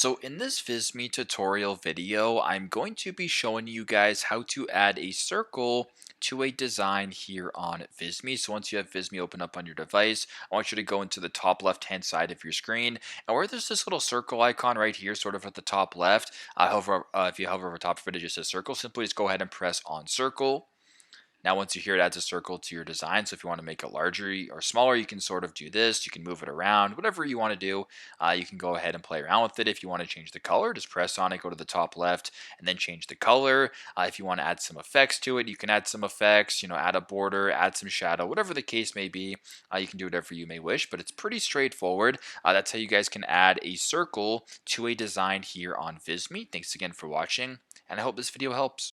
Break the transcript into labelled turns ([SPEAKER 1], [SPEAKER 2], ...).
[SPEAKER 1] So in this Visme tutorial video, I'm going to be showing you guys how to add a circle to a design here on Visme. So once you have Visme open up on your device, I want you to go into the top left hand side of your screen, and where there's this little circle icon right here, sort of at the top left, if you hover over top of it, it just says circle. Simply just go ahead and press on circle. Now, once you're here, it adds a circle to your design. So if you want to make it larger or smaller, you can sort of do this. You can move it around, whatever you want to do. You can go ahead and play around with it. If you want to change the color, just press on it, go to the top left, and then change the color. If you want to add some effects to it, you can add some effects, add a border, add some shadow, whatever the case may be. You can do whatever you may wish, but it's pretty straightforward. That's how you guys can add a circle to a design here on Visme. Thanks again for watching, and I hope this video helps.